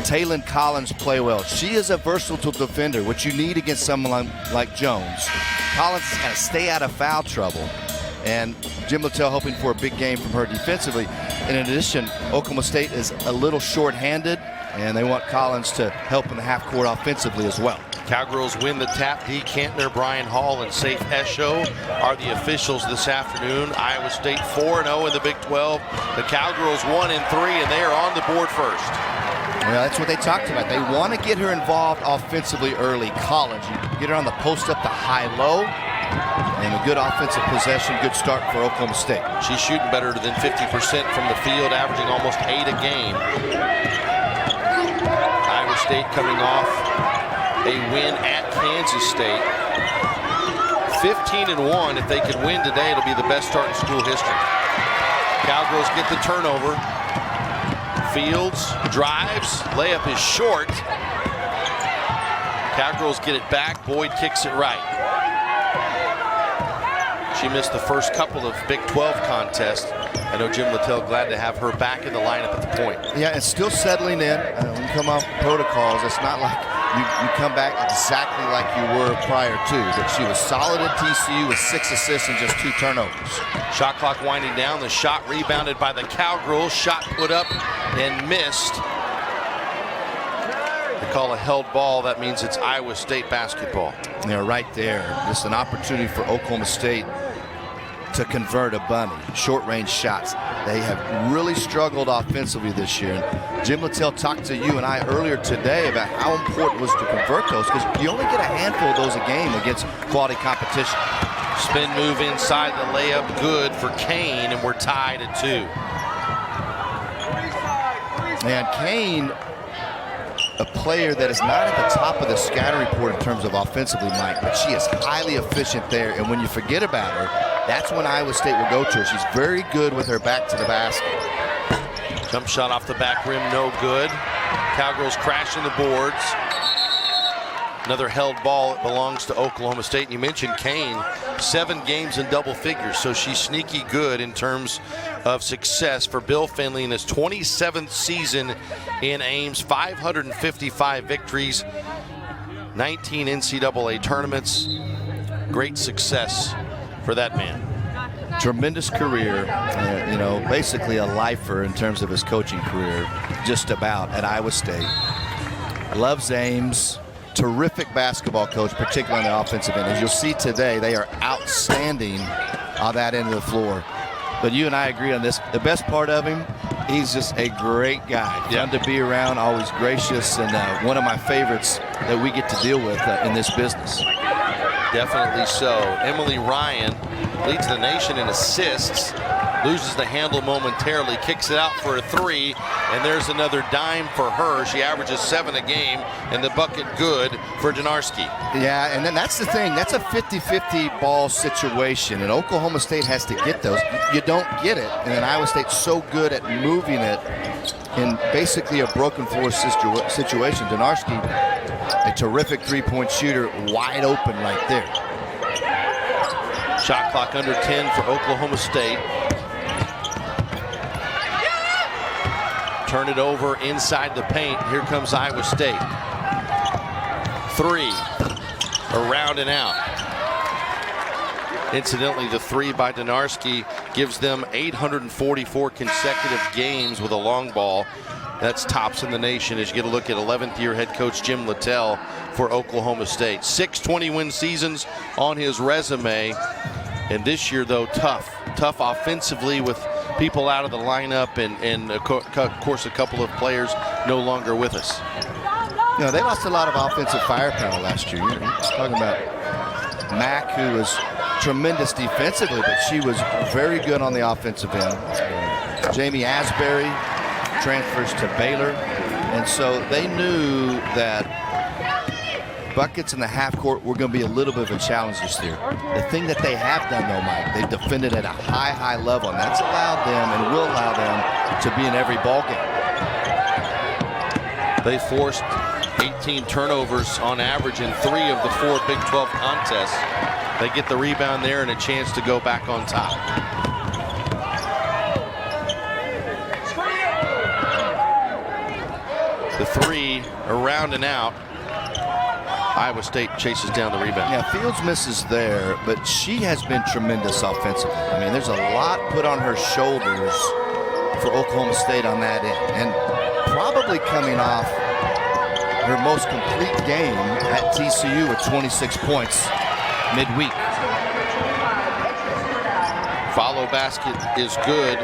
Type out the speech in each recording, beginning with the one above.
Taylon Collins play well. She is a versatile defender, which you need against someone like Jones. Collins has got to stay out of foul trouble. And Jim Littell hoping for a big game from her defensively. And in addition, Oklahoma State is a little short-handed, and they want Collins to help in the half court offensively as well. Cowgirls win the tap. Dee Kantner, Brian Hall, and Safe Esho are the officials this afternoon. Iowa State 4-0 in the Big 12. The Cowgirls 1-3, and they are on the board first. Well, that's what they talked about. They want to get her involved offensively early. Collins, you get her on the post up to high-low, and a good offensive possession, good start for Oklahoma State. She's shooting better than 50% from the field, averaging almost 8 a game. Iowa State coming off a win at Kansas State. 15-1. If they could win today, it'll be the best start in school history. Cowgirls get the turnover. Fields drives, layup is short. Cowgirls get it back. Boyd kicks it right. She missed the first couple of Big 12 contests. I know Jim Littell glad to have her back in the lineup at the point. Yeah, and still settling in. When you come off protocols, it's not like you come back exactly like you were prior to. But she was solid at TCU with 6 assists and just 2 turnovers. Shot clock winding down. The shot rebounded by the Cowgirls. Shot put up and missed. They call a held ball. That means it's Iowa State basketball. They're right there. Just an opportunity for Oklahoma State to convert a bunny. Short-range shots. They have really struggled offensively this year. Jim Littell talked to you and I earlier today about how important it was to convert those, because you only get a handful of those a game against quality competition. Spin move inside the layup, good for Kane, and we're tied at 2. And Kane, a player that is not at the top of the scouting report in terms of offensively, Mike, but she is highly efficient there. And when you forget about her, that's when Iowa State will go to her. She's very good with her back to the basket. Jump shot off the back rim, no good. Cowgirls crashing the boards. Another held ball. It belongs to Oklahoma State. And you mentioned Kane, 7 games in double figures, so she's sneaky good in terms of success for Bill Finley in his 27th season in Ames. 555 victories, 19 NCAA tournaments. Great success for that man. Tremendous career, you know, basically a lifer in terms of his coaching career, just about, at Iowa State. Loves Ames. Terrific basketball coach, particularly on the offensive end. As you'll see today, they are outstanding on that end of the floor. But you and I agree on this. The best part of him, he's just a great guy. Fun to be around, always gracious, and one of my favorites that we get to deal with in this business. Definitely so. Emily Ryan leads the nation in assists, loses the handle momentarily, kicks it out for a 3, and there's another dime for her. She averages 7 a game, and the bucket good for Donarski. Yeah, and then that's the thing. That's a 50-50 ball situation, and Oklahoma State has to get those. You don't get it, and then Iowa State's so good at moving it in basically a broken floor situation. Donarski, a terrific three-point shooter, wide open right there. Shot clock under 10 for Oklahoma State. Turn it over inside the paint. Here comes Iowa State. 3, around and out. Incidentally, the 3 by Donarski gives them 844 consecutive games with a long ball. That's tops in the nation as you get a look at 11th year head coach Jim Littell for Oklahoma State. 6 20-win seasons on his resume. And this year, though, tough offensively with people out of the lineup and of course a couple of players no longer with us. You know, they lost a lot of offensive firepower last year. You're talking about Mack, who was tremendous defensively, but she was very good on the offensive end. Jamie Asbury transfers to Baylor, and so they knew that buckets in the half court were going to be a little bit of a challenge this year. The thing that they have done, though, Mike, they've defended at a high level, and that's allowed them and will allow them to be in every ball game. They forced 18 turnovers on average in 3 of the 4 Big 12 contests. They get the rebound there and a chance to go back on top. The three around and out. Iowa State chases down the rebound. Yeah, Fields misses there, but she has been tremendous offensively. I mean, there's a lot put on her shoulders for Oklahoma State on that end. And probably coming off her most complete game at TCU with 26 points midweek. Follow basket is good.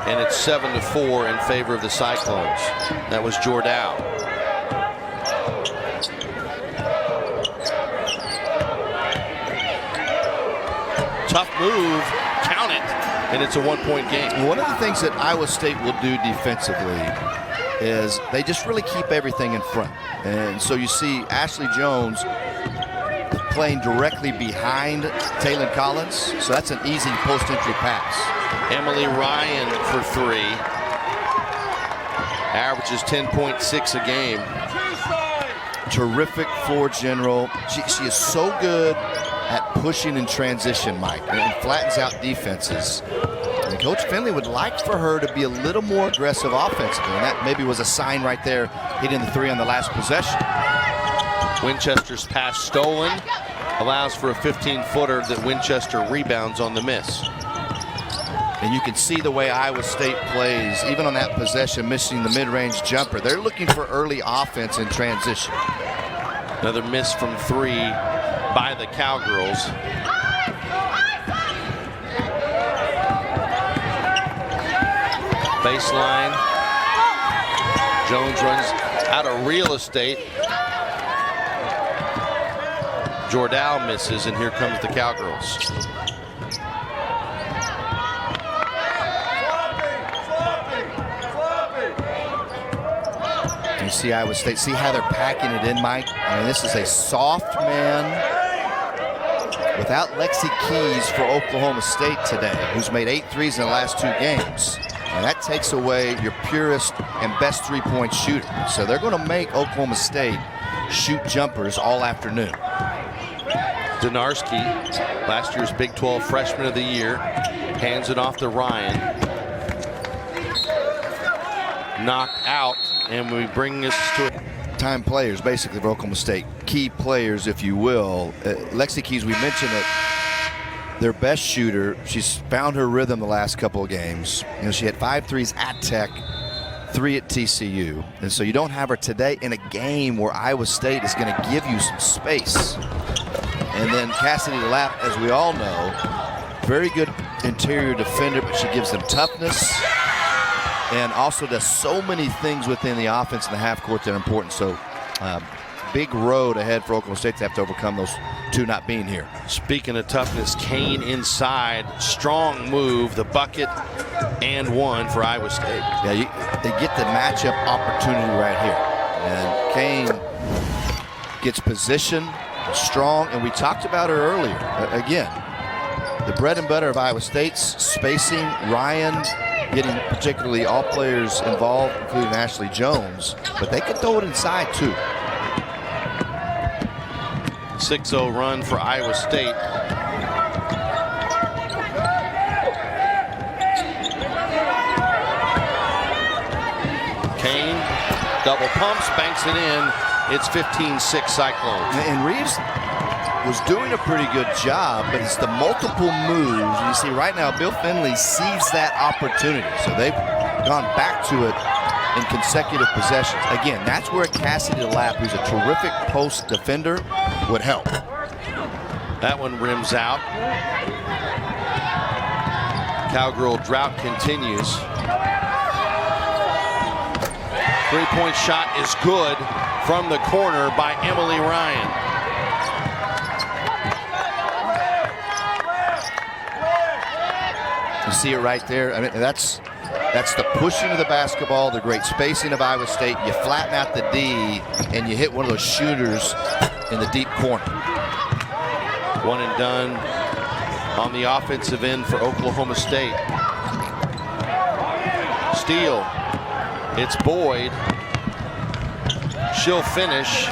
And it's 7-4 in favor of the Cyclones. That was Jordow. Tough move, count it, and it's a 1-point game. One of the things that Iowa State will do defensively is they just really keep everything in front. And so you see Ashley Jones playing directly behind Taylor Collins, so that's an easy post-entry pass. Emily Ryan for three. Averages 10.6 a game. Terrific floor general. She is so good at pushing in transition, Mike, and flattens out defenses. And Coach Finley would like for her to be a little more aggressive offensively, and that maybe was a sign right there, hitting the three on the last possession. Winchester's pass stolen. Allows for a 15-footer that Winchester rebounds on the miss. And you can see the way Iowa State plays, even on that possession, missing the mid-range jumper. They're looking for early offense in transition. Another miss from three by the Cowgirls. Baseline. Jones runs out of real estate. Jordow misses, and here comes the Cowgirls. You see Iowa State, see how they're packing it in, Mike? I mean, this is a soft man without Lexi Keys for Oklahoma State today, who's made 8 threes in the last 2 games. And that takes away your purest and best three-point shooter. So they're going to make Oklahoma State shoot jumpers all afternoon. Donarski, last year's Big 12 Freshman of the Year, hands it off to Ryan. Knocked out, and we bring this to time players, basically, for Oklahoma State. Key players, if you will. Lexi Keys, we mentioned it, their best shooter. She's found her rhythm the last couple of games. You know, she had 5 threes at Tech, 3 at TCU. And so you don't have her today in a game where Iowa State is going to give you some space. And then Cassidy DeLapp, as we all know, very good interior defender, but she gives them toughness and also does so many things within the offense in the half court that are important. So big road ahead for Oklahoma State to have to overcome those 2 not being here. Speaking of toughness, Kane inside, strong move, the bucket and 1 for Iowa State. Yeah, they get the matchup opportunity right here. And Kane gets position, strong, and we talked about her earlier. Again, the bread and butter of Iowa State's spacing, Ryan getting particularly all players involved, including Ashley Jones, but they can throw it inside too. 6-0 run for Iowa State. Kane double pumps, banks it in. It's 15-6 Cyclones. And Reeves was doing a pretty good job, but it's the multiple moves. You see right now Bill Finley sees that opportunity. So they've gone back to it in consecutive possessions. Again, that's where Cassidy DeLapp, who's a terrific post defender, would help. That one rims out. Cowgirl drought continues. 3-point shot is good from the corner by Emily Ryan. You see it right there. I mean, that's the pushing of the basketball, the great spacing of Iowa State. You flatten out the D, and you hit one of those shooters in the deep corner. 1 and done on the offensive end for Oklahoma State. Steal. It's Boyd. She'll finish.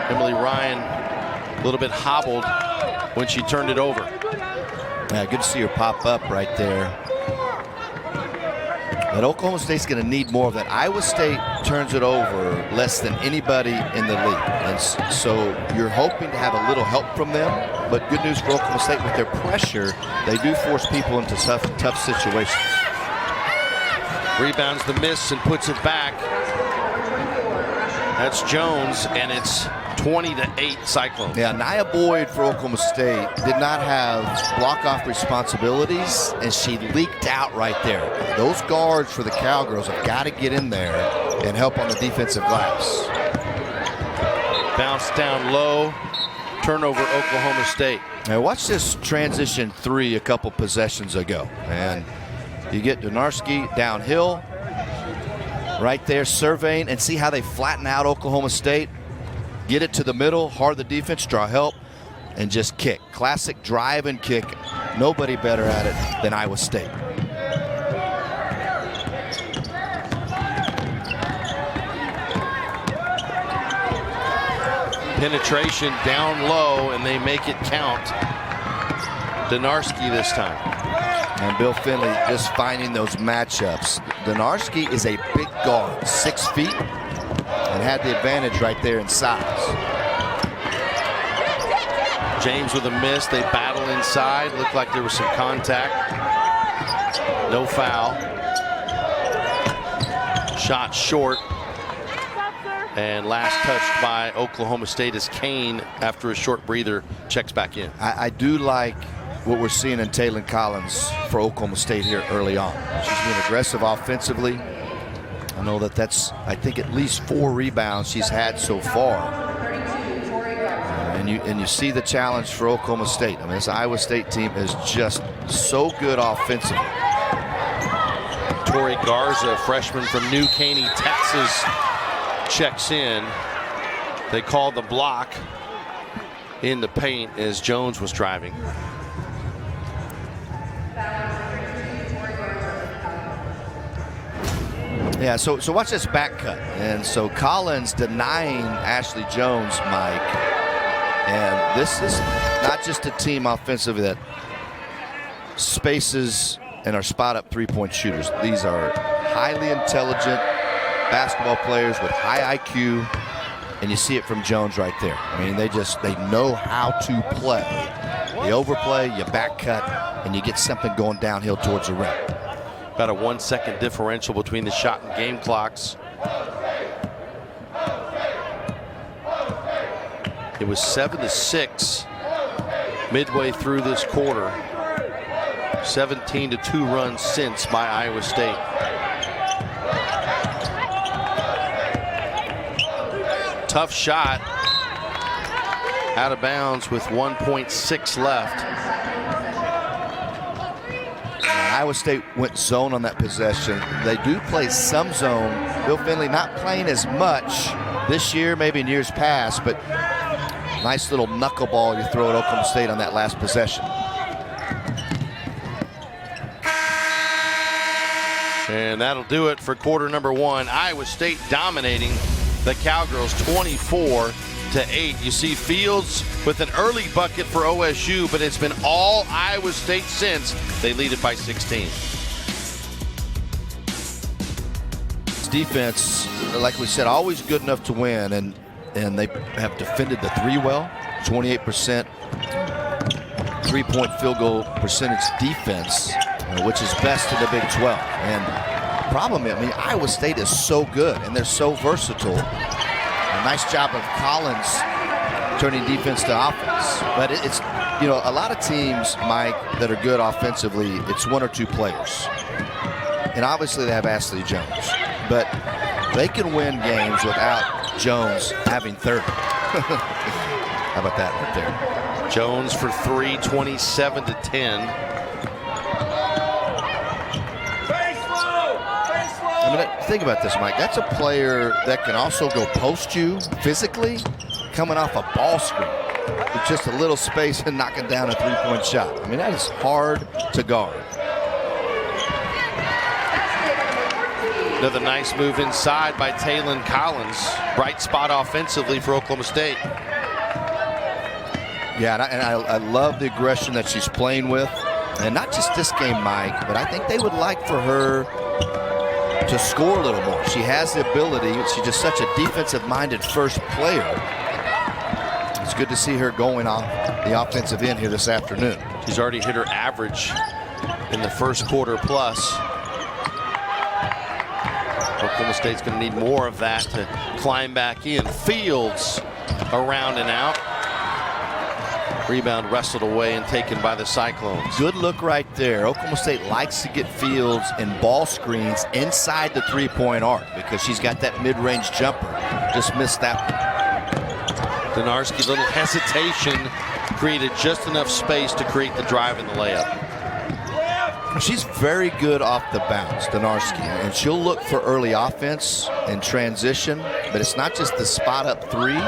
Emily Ryan a little bit hobbled when she turned it over. Yeah, good to see her pop up right there. But Oklahoma State's going to need more of that. Iowa State turns it over less than anybody in the league. And so you're hoping to have a little help from them. But good news for Oklahoma State, with their pressure, they do force people into tough situations. Rebounds the miss and puts it back. That's Jones, and it's 20-8 Cyclones. Yeah, Nia Boyd for Oklahoma State did not have block-off responsibilities, and she leaked out right there. Those guards for the Cowgirls have got to get in there and help on the defensive glass. Bounce down low. Turnover, Oklahoma State. Now watch this transition three a couple possessions ago. And you get Donarski downhill. Right there, surveying, and see how they flatten out Oklahoma State. Get it to the middle, hard the defense, draw help, and just kick. Classic drive and kick. Nobody better at it than Iowa State. Penetration down low, and they make it count. Donarski this time. And Bill Finley just finding those matchups. Donarski is a big guard, 6 feet, and had the advantage right there in size. James with a miss. They battle inside. Looked like there was some contact. No foul. Shot short. And last touched by Oklahoma State as Kane, after a short breather, checks back in. I do like what we're seeing in Taylor Collins for Oklahoma State here early on. She's been aggressive offensively. I know that's, I think, at least 4 rebounds she's had so far. And you see the challenge for Oklahoma State. I mean, this Iowa State team is just so good offensively. Tori Garza, freshman from New Caney, Texas, checks in. They called the block in the paint as Jones was driving. Yeah, so watch this back cut. And so Collins denying Ashley Jones, Mike. And this is not just a team offensively that spaces and are spot-up three-point shooters. These are highly intelligent basketball players with high IQ, and you see it from Jones right there. I mean, they know how to play. You overplay, you back cut, and you get something going downhill towards the rim. About a 1 second differential between the shot and game clocks. It was 7-6 midway through this quarter. 17-2 run since by Iowa State. Tough shot. Out of bounds with 1.6 left. Iowa State went zone on that possession. They do play some zone. Bill Finley not playing as much this year, maybe in years past, but nice little knuckleball you throw at Oklahoma State on that last possession. And that'll do it for quarter number 1. Iowa State dominating the Cowgirls 24-8. You see Fields with an early bucket for OSU, but it's been all Iowa State since. They lead it by 16. Defense, like we said, always good enough to win, and they have defended the 3 well. 28% three-point field goal percentage defense, which is best in the Big 12. And the problem, I mean, Iowa State is so good, and they're so versatile. A nice job of Collins turning defense to offense. But it's, you know, a lot of teams, Mike, that are good offensively, it's 1 or 2 players. And obviously they have Ashley Jones. But they can win games without Jones having 30. How about that right there? Jones for 3, 27-10. I mean, think about this, Mike. That's a player that can also go post you physically, coming off a ball screen with just a little space and knocking down a 3-point shot. I mean, that is hard to guard. Another nice move inside by Taylor Collins. Bright spot offensively for Oklahoma State. Yeah, and I love the aggression that she's playing with. And not just this game, Mike, but I think they would like for her to score a little more. She has the ability. She's just such a defensive-minded first player. It's good to see her going off the offensive end here this afternoon. She's already hit her average in the first quarter plus. Oklahoma State's going to need more of that to climb back in. Fields around and out. Rebound wrestled away and taken by the Cyclones. Good look right there. Oklahoma State likes to get Fields and ball screens inside the three-point arc because she's got that mid-range jumper. Just missed that one. Donarski, little hesitation, created just enough space to create the drive and the layup. She's very good off the bounce, Donarski, and she'll look for early offense and transition, but it's not just the spot-up three.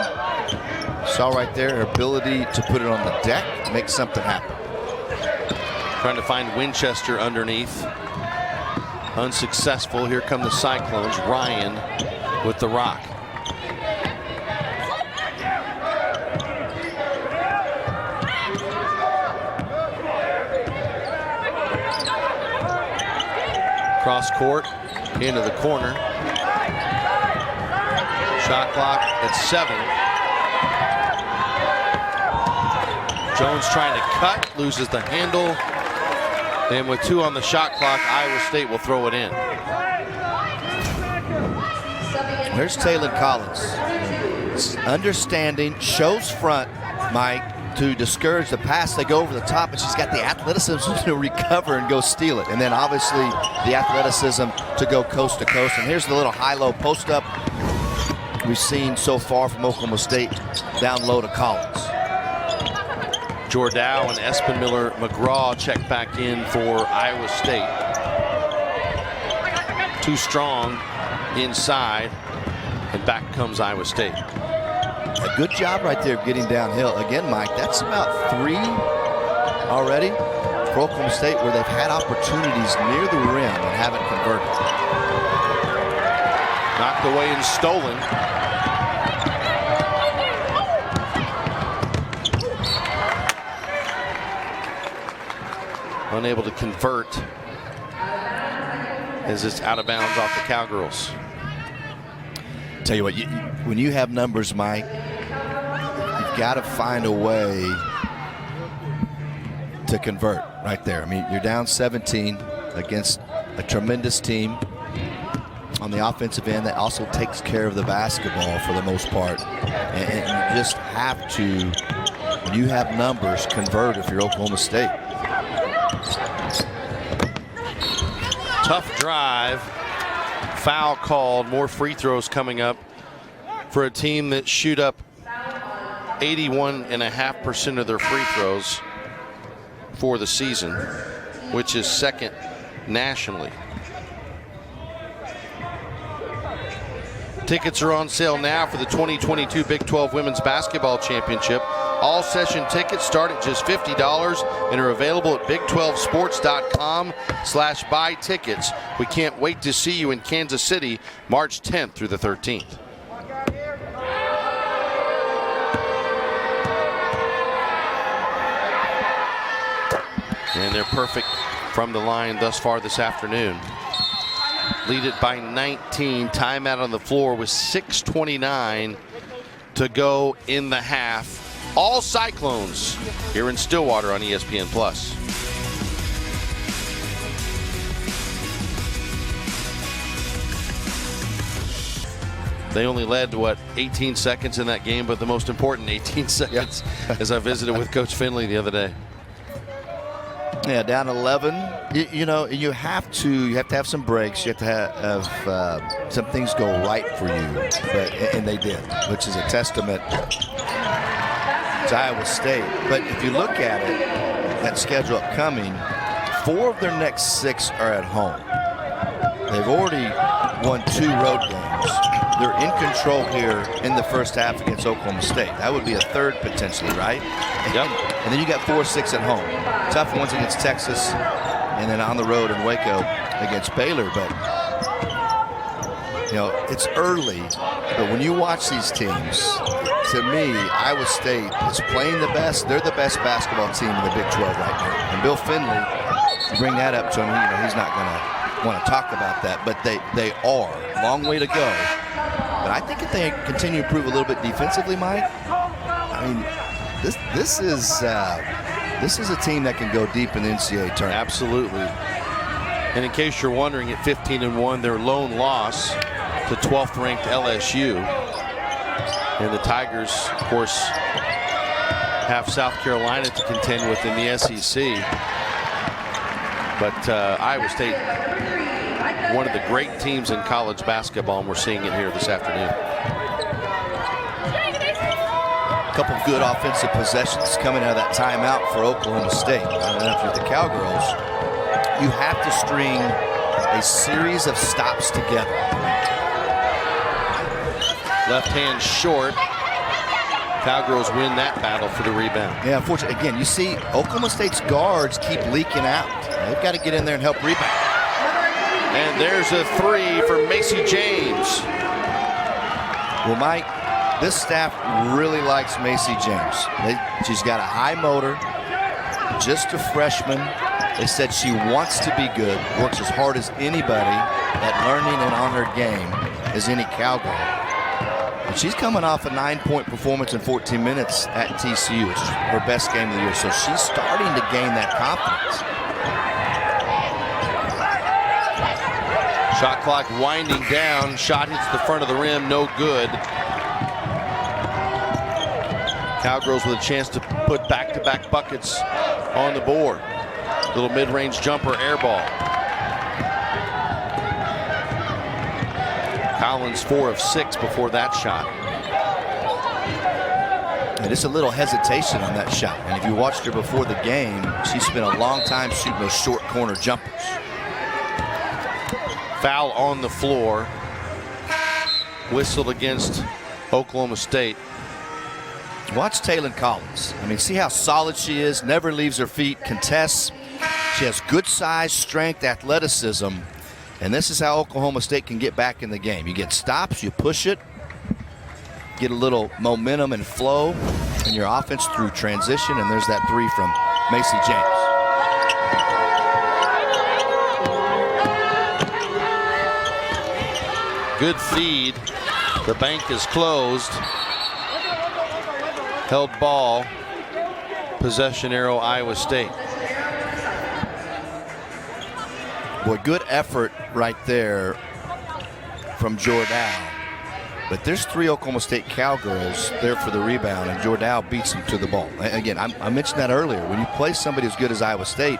Saw right there her ability to put it on the deck, make something happen. Trying to find Winchester underneath. Unsuccessful. Here come the Cyclones. Ryan with the rock. Cross court into the corner. Shot clock at 7. Jones trying to cut, loses the handle. And with 2 on the shot clock, Iowa State will throw it in. There's Taylor Collins. Understanding, shows front, Mike, to discourage the pass. They go over the top, and she's got the athleticism to recover and go steal it. And then obviously the athleticism to go coast to coast. And here's the little high-low post-up we've seen so far from Oklahoma State down low to Collins. Jordow and Espen McGraw check back in for Iowa State. Too strong inside, and back comes Iowa State. A good job right there of getting downhill. Again, Mike, that's about 3 already for Oklahoma State where they've had opportunities near the rim and haven't converted. Knocked away and stolen. Unable to convert as it's out of bounds off the Cowgirls. Tell you what, when you have numbers, Mike, you've got to find a way to convert right there. I mean, you're down 17 against a tremendous team on the offensive end that also takes care of the basketball for the most part. And you just have to, when you have numbers, convert if you're Oklahoma State. Tough drive. Foul called. More free throws coming up for a team that shoot up 81.5% of their free throws for the season, which is second nationally. Tickets are on sale now for the 2022 Big 12 Women's Basketball Championship. All session tickets start at just $50 and are available at big12sports.com/buy tickets. We can't wait to see you in Kansas City, March 10th through the 13th. And they're perfect from the line thus far this afternoon. Lead it by 19. Timeout on the floor with 6:29 to go in the half. All Cyclones here in Stillwater on ESPN+. They only led, 18 seconds in that game, but the most important 18 seconds as I visited with Coach Finley the other day. Yeah, down 11. You know, you have to have some breaks. You have to have some things go right for you, and they did, which is a testament to Iowa State. But if you look at it, that schedule upcoming, 4 of their next 6 are at home. They've already won 2 road games. They're in control here in the first half against Oklahoma State. That would be a 3rd potentially, right? Yep. And then you got 4-6 at home. Tough ones against Texas, and then on the road in Waco against Baylor. But you know, it's early. But when you watch these teams, to me, Iowa State is playing the best. They're the best basketball team in the Big 12 right now. And Bill Finley, you bring that up to him, he's not going to want to talk about that, but they are. Long way to go. But I think if they continue to improve a little bit defensively, Mike, I mean, this is a team that can go deep in the NCAA tournament. Absolutely. And in case you're wondering, at 15-1, their lone loss to 12th-ranked LSU. And the Tigers, of course, have South Carolina to contend with in the SEC. But Iowa State, one of the great teams in college basketball, and we're seeing it here this afternoon. A couple of good offensive possessions coming out of that timeout for Oklahoma State. I don't know if you're the Cowgirls. You have to string a series of stops together. Left hand short. Cowgirls win that battle for the rebound. Yeah, unfortunately, again, you see Oklahoma State's guards keep leaking out. They've got to get in there and help rebound. And there's a three for Macy James. Well, Mike, this staff really likes Macy James. She's got a high motor, just a freshman. They said she wants to be good, works as hard as anybody at learning and on her game as any Cowgirl. And she's coming off a 9-point performance in 14 minutes at TCU, which is her best game of the year. So she's starting to gain that confidence. Shot clock winding down. Shot hits the front of the rim, no good. Cowgirls with a chance to put back-to-back buckets on the board. Little mid-range jumper, air ball. Collins 4 of 6 before that shot. And just a little hesitation on that shot. And if you watched her before the game, she spent a long time shooting those short corner jumpers. Foul on the floor. Whistled against Oklahoma State. Watch Taylon Collins. I mean, see how solid she is, never leaves her feet, contests. She has good size, strength, athleticism. And this is how Oklahoma State can get back in the game. You get stops, you push it, get a little momentum and flow in your offense through transition, and there's that three from Macy James. Good feed. The bank is closed. Held ball. Possession arrow, Iowa State. Boy, good effort right there from Jordan. But there's 3 Oklahoma State Cowgirls there for the rebound, and Jordan beats them to the ball. Again, I mentioned that earlier. When you play somebody as good as Iowa State,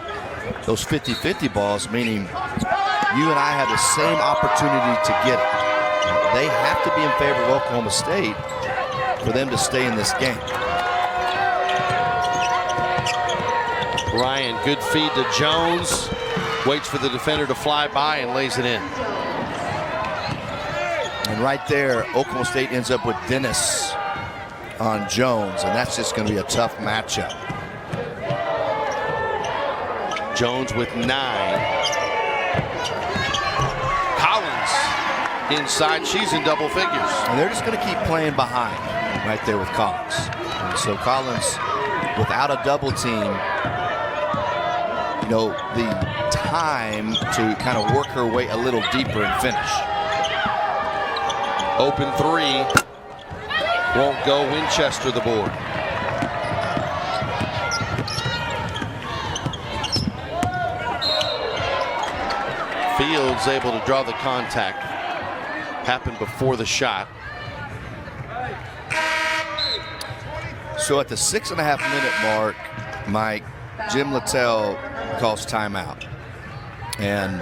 those 50-50 balls, meaning you and I have the same opportunity to get it. They have to be in favor of Oklahoma State for them to stay in this game. Ryan, good feed to Jones. Waits for the defender to fly by and lays it in. And right there, Oklahoma State ends up with Dennis on Jones, and that's just going to be a tough matchup. Jones with 9. Collins inside. She's in double figures. And they're just going to keep playing behind right there with Collins. And so Collins, without a double team, you know, the time to kind of work her way a little deeper and finish. Open 3. Won't go. Winchester the board. Fields able to draw the contact. Happened before the shot. So at the 6.5-minute mark, Mike, Jim Littell calls timeout. And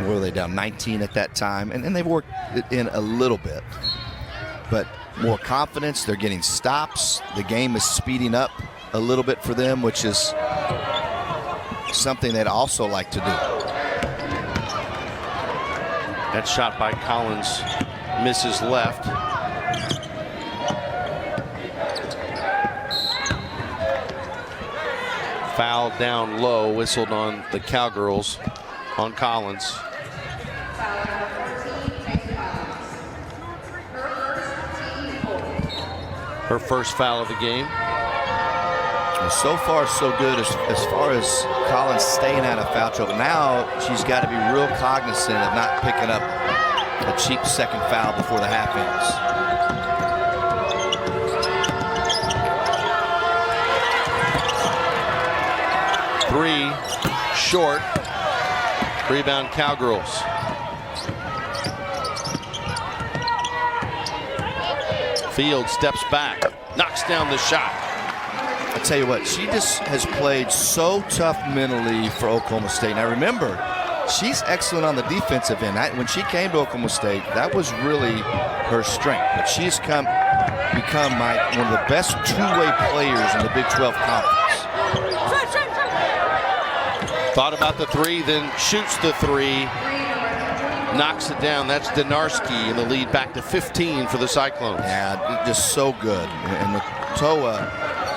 what were they down? 19 at that time. And they've worked it in a little bit. But more confidence. They're getting stops. The game is speeding up a little bit for them, which is something they'd also like to do. That shot by Collins misses left. Foul down low, whistled on the Cowgirls, on Collins. Her first foul of the game. Well, so far so good as far as Collins staying out of foul trouble. Now she's got to be real cognizant of not picking up a cheap second foul before the half ends. Three, short. Rebound, Cowgirls. Field steps back, knocks down the shot. I tell you what, she just has played so tough mentally for Oklahoma State. Now remember, she's excellent on the defensive end. When she came to Oklahoma State, that was really her strength. But she's become one of the best two-way players in the Big 12 Conference. Thought about the three, then shoots the three. Knocks it down. That's Donarski, and the lead back to 15 for the Cyclones. Yeah, just so good. And the Toa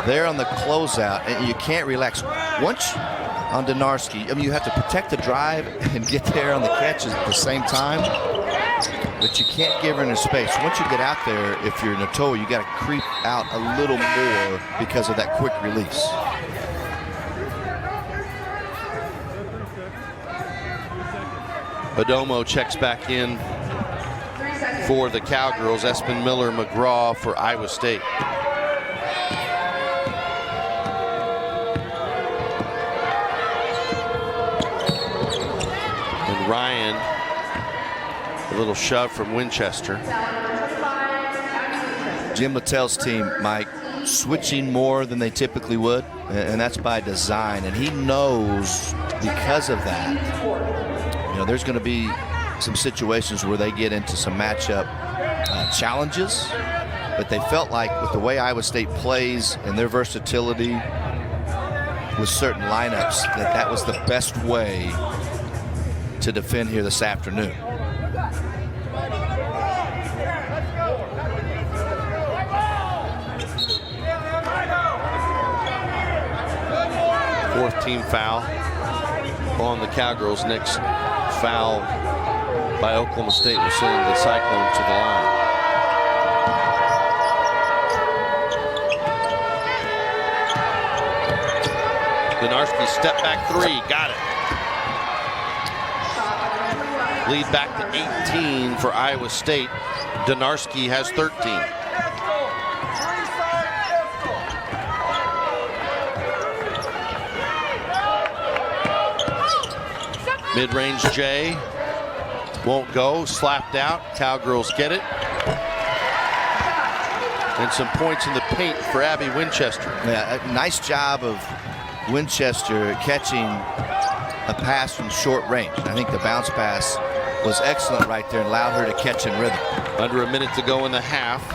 there on the closeout, and you can't relax. Once on Donarski, I mean, you have to protect the drive and get there on the catches at the same time, but you can't give her any space. Once you get out there, if you're Natoa, you got to creep out a little more because of that quick release. Adomo checks back in for the Cowgirls. Espen Miller McGraw for Iowa State. And Ryan, a little shove from Winchester. Jim Littell's team, Mike, switching more than they typically would, and that's by design. And he knows because of that, there's going to be some situations where they get into some matchup challenges, but they felt like with the way Iowa State plays and their versatility with certain lineups, that was the best way to defend here this afternoon. Fourth team foul on the Cowgirls. Next foul by Oklahoma State will send the Cyclones to the line. Donarski step back three, got it. Lead back to 18 for Iowa State. Donarski has 13. Mid-range J won't go, slapped out. Cowgirls get it. And some points in the paint for Abby Winchester. Yeah, a nice job of Winchester catching a pass from short range. I think the bounce pass was excellent right there and allowed her to catch in rhythm. Under a minute to go in the half.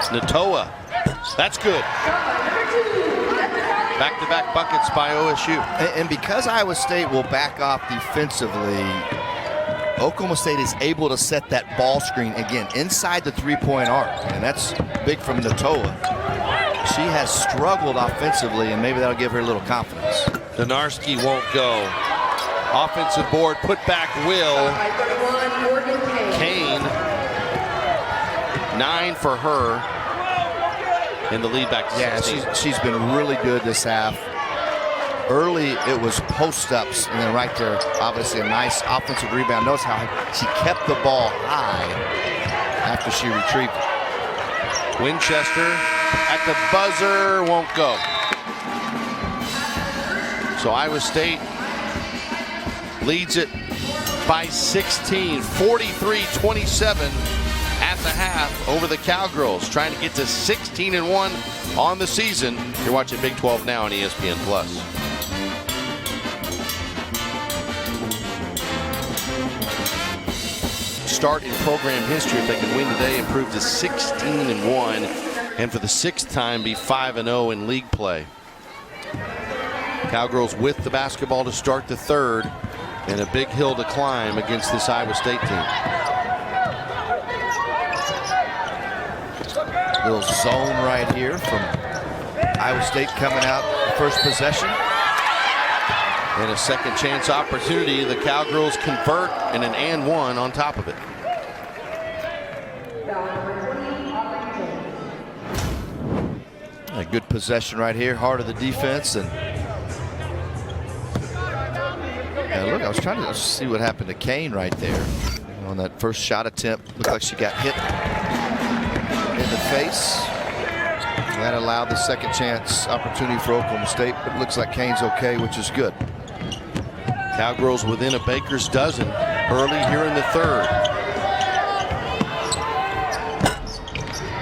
Natoa, that's good. Back-to-back buckets by OSU. And because Iowa State will back off defensively, Oklahoma State is able to set that ball screen again inside the three-point arc, and that's big from Natoa. She has struggled offensively, and maybe that'll give her a little confidence. Donarski won't go. Offensive board, put back Will. Kane, 9 for her. In the lead back to 16. Yeah, she's been really good this half. Early, it was post-ups, and then right there, obviously a nice offensive rebound. Notice how she kept the ball high after she retrieved it. Winchester at the buzzer, won't go. So Iowa State leads it by 16, 43-27. At the half over the Cowgirls, trying to get to 16-1 on the season. You're watching Big 12 Now on ESPN+. Start in program history if they can win today, improve to 16-1, and for the 6th time be 5-0 in league play. Cowgirls with the basketball to start the 3rd, and a big hill to climb against this Iowa State team. Little zone right here from Iowa State coming out the first possession. And a second chance opportunity. The Cowgirls convert and an and one on top of it. A good possession right here, heart of the defense. And look, I was trying to see what happened to Kane right there on that first shot attempt. Looked like she got hit in the face. And that allowed the second chance opportunity for Oklahoma State, but it looks like Kane's okay, which is good. Cowgirls within a baker's dozen early here in the third.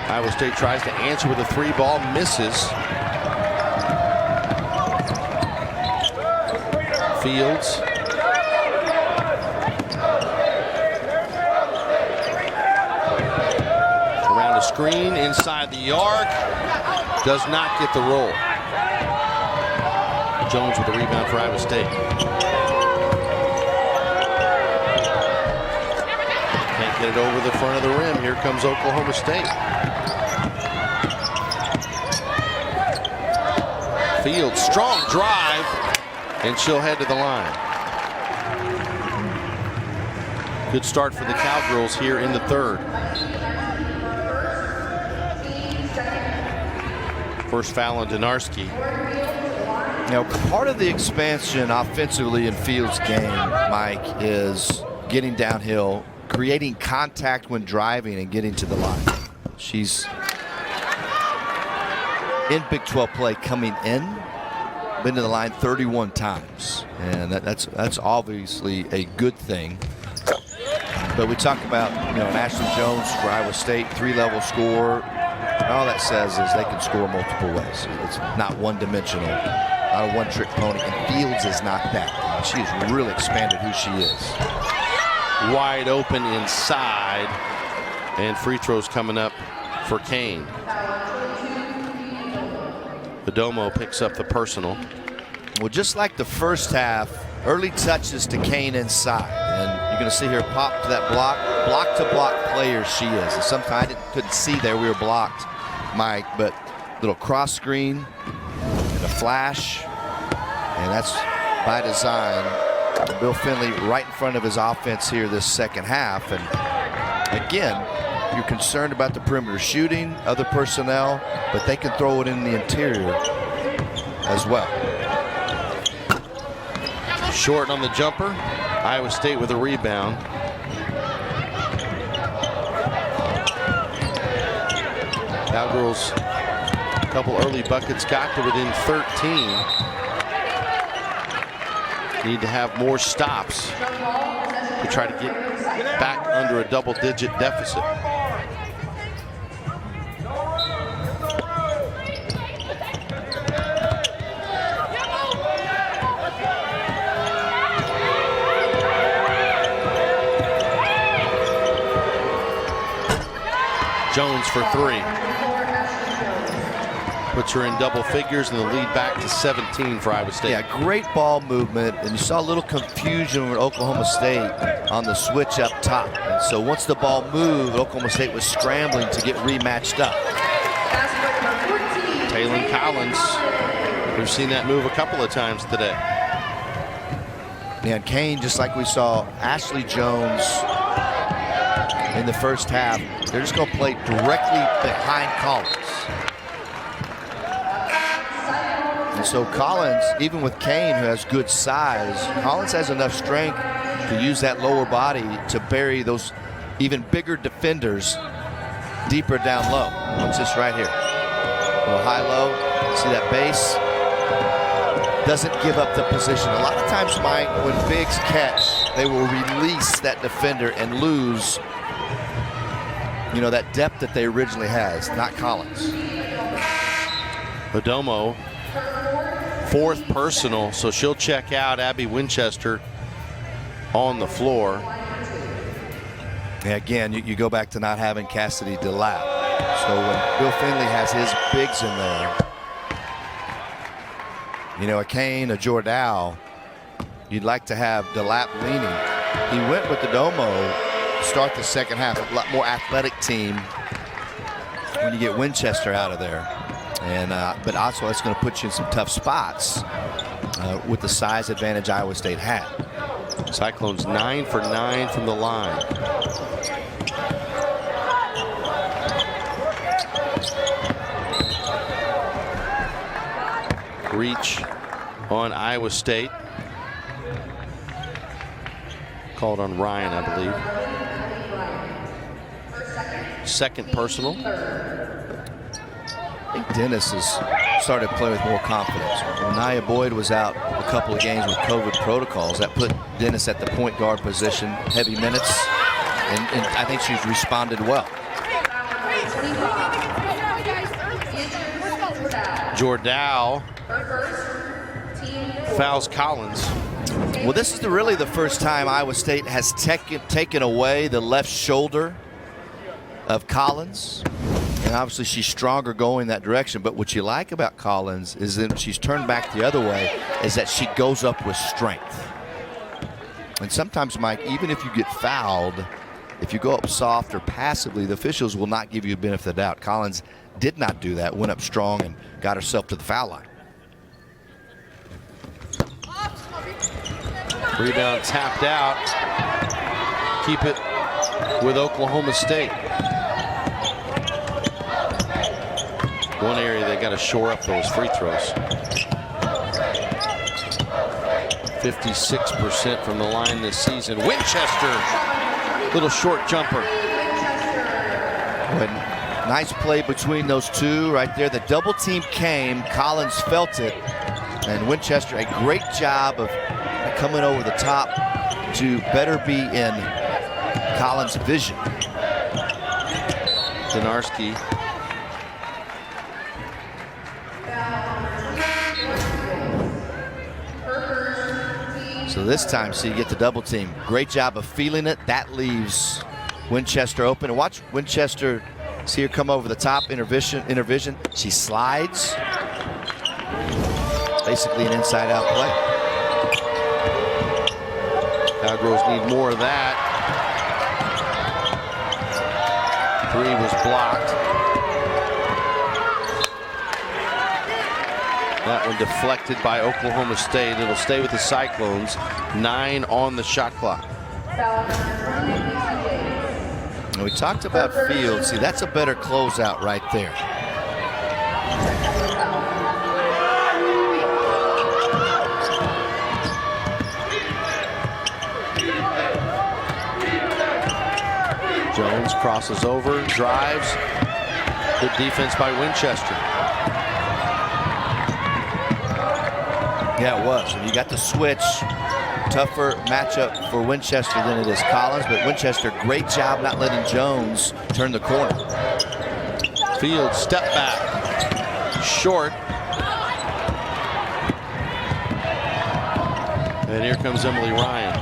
Iowa State tries to answer with a 3-ball, misses. Fields. Around the screen, inside the arc. Does not get the roll. Jones with the rebound for Iowa State. Can't get it over the front of the rim. Here comes Oklahoma State. Fields, strong drive, and she'll head to the line. Good start for the Cowgirls here in the third. First foul on Donarski. Now, part of the expansion offensively in Fields' game, Mike, is getting downhill, creating contact when driving, and getting to the line. She's in Big 12 play coming been to the line 31 times, and that's obviously a good thing. But we talk about, Ashley Jones for Iowa State, 3-level scorer. All that says is they can score multiple ways. It's not one-dimensional, not a one-trick pony, and Fields is not that. She has really expanded who she is. Wide open inside, and free throws coming up for Kane. Perdomo picks up the personal. Well, just like the first half, early touches to Kane inside, and you're going to see her pop to that block-to-block player she is. And sometimes I couldn't see there we were blocked, Mike, but little cross screen and a flash, and that's by design. Bill Finley right in front of his offense here this second half, and again, you're concerned about the perimeter shooting, other personnel, but they can throw it in the interior as well. Short on the jumper. Iowa State with a rebound. Cowgirls, a couple early buckets, got to within 13. Need to have more stops to try to get back under a double-digit deficit. Jones for 3. Puts her in double figures, and the lead back to 17 for Iowa State. Yeah, great ball movement, and you saw a little confusion with Oklahoma State on the switch up top. And so once the ball moved, Oklahoma State was scrambling to get rematched up. Taylon Collins, we've seen that move a couple of times today. And Kane, just like we saw Ashley Jones in the first half, they're just going to play directly behind Collins. And so Collins, even with Kane, who has good size, Collins has enough strength to use that lower body to bury those even bigger defenders deeper down low. Watch this right here. A little high-low. See that base? Doesn't give up the position. A lot of times, Mike, when bigs catch, they will release that defender and lose, that depth that they originally has. Not Collins. Perdomo, 4th personal, so she'll check out. Abby Winchester on the floor. Yeah, again, you go back to not having Cassidy DeLapp. So when Bill Finley has his bigs in there, a Kane, a Jordow, you'd like to have DeLapp leaning. He went with Perdomo to start the second half. A lot more athletic team when you get Winchester out of there. And but also it's going to put you in some tough spots with the size advantage Iowa State had. Cyclones 9 for 9 from the line. reach on Iowa State. Called on Ryan, I believe. Second personal. I think Dennis has started to play with more confidence. When Nia Boyd was out a couple of games with COVID protocols, that put Dennis at the point guard position, heavy minutes, and I think she's responded well. Jordow fouls Collins. Well, this is really the first time Iowa State has taken away the left shoulder of Collins. And obviously she's stronger going that direction. But what you like about Collins is that she's turned back the other way, is that she goes up with strength. And sometimes, Mike, even if you get fouled, if you go up soft or passively, the officials will not give you a benefit of the doubt. Collins did not do that, went up strong and got herself to the foul line. Rebound tapped out. Keep it with Oklahoma State. One area they got to shore up those free throws. 56% from the line this season. Winchester, little short jumper. Nice play between those two right there. The double team came, Collins felt it, and Winchester, a great job of coming over the top to better be in Collins' vision. Donarski. So this time, so you get the double team. Great job of feeling it. That leaves Winchester open. And watch Winchester, see her come over the top, intervision. She slides. Basically an inside-out play. Cowgirls need more of that. Three was blocked. That one deflected by Oklahoma State. It'll stay with the Cyclones. 9 on the shot clock. And we talked about Fields. See, that's a better closeout right there. Jones crosses over, drives. Good defense by Winchester. Yeah, it was. And you got the switch. Tougher matchup for Winchester than it is Collins, but Winchester, great job not letting Jones turn the corner. Fields, step back. Short. And here comes Emily Ryan.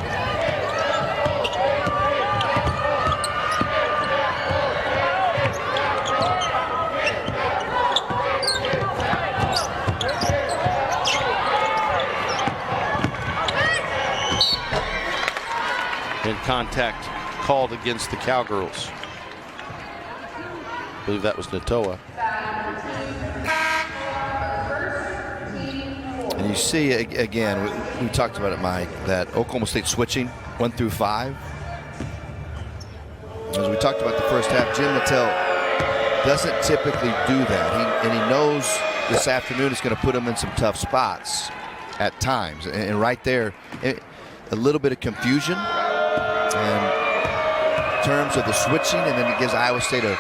And contact called against the Cowgirls. I believe that was Natoa. And you see, again, we talked about it, Mike, that Oklahoma State switching 1 through 5. As we talked about the first half, Jim Littell doesn't typically do that. He knows this afternoon is going to put him in some tough spots at times. And right there, a little bit of confusion in terms of the switching, and then it gives Iowa State a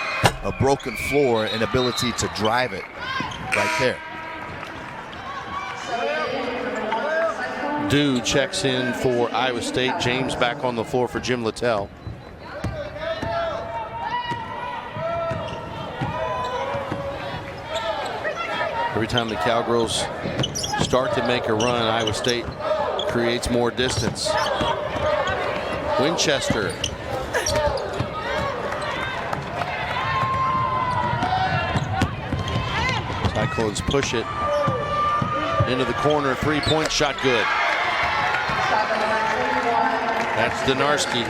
broken floor and ability to drive it right there. Dew checks in for Iowa State. James back on the floor for Jim Littell. Every time the Cowgirls start to make a run, Iowa State creates more distance. Winchester. Cyclones push it into the corner. Three-point shot good. That's Donarski.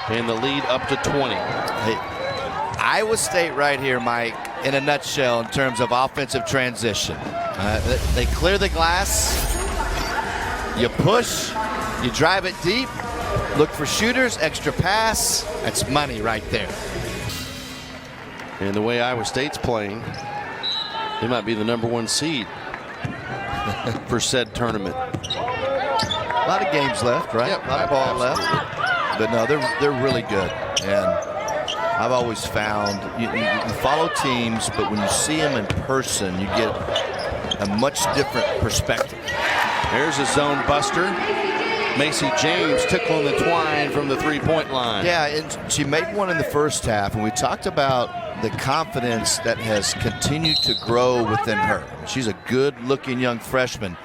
And the lead up to 20. Hey, Iowa State right here, Mike, in a nutshell in terms of offensive transition. They clear the glass. You push, you drive it deep, look for shooters, extra pass. That's money right there. And the way Iowa State's playing, they might be the #1 seed for said tournament. A lot of games left, right? Yep, a lot of ball absolutely. left. But no, they're really good. And I've always found you follow teams, but when you see them in person, you get a much different perspective. There's a zone buster. Macy James tickling the twine from the three-point line. Yeah, and she made one in the first half, and we talked about the confidence that has continued to grow within her. She's a good-looking young freshman.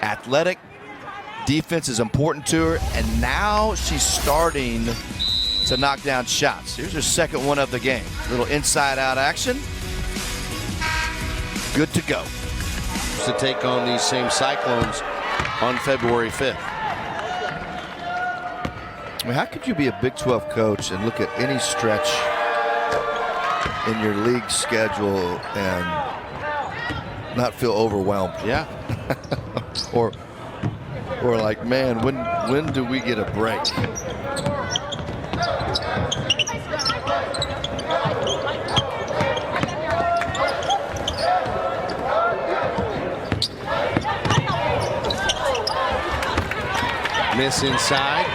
Athletic, defense is important to her, and now she's starting to knock down shots. Here's her second one of the game. Little inside-out action. Good to go. To take on these same Cyclones on February 5th. I mean, how could you be a Big 12 coach and look at any stretch in your league schedule and not feel overwhelmed? Yeah. or like, man, when do we get a break? Miss inside.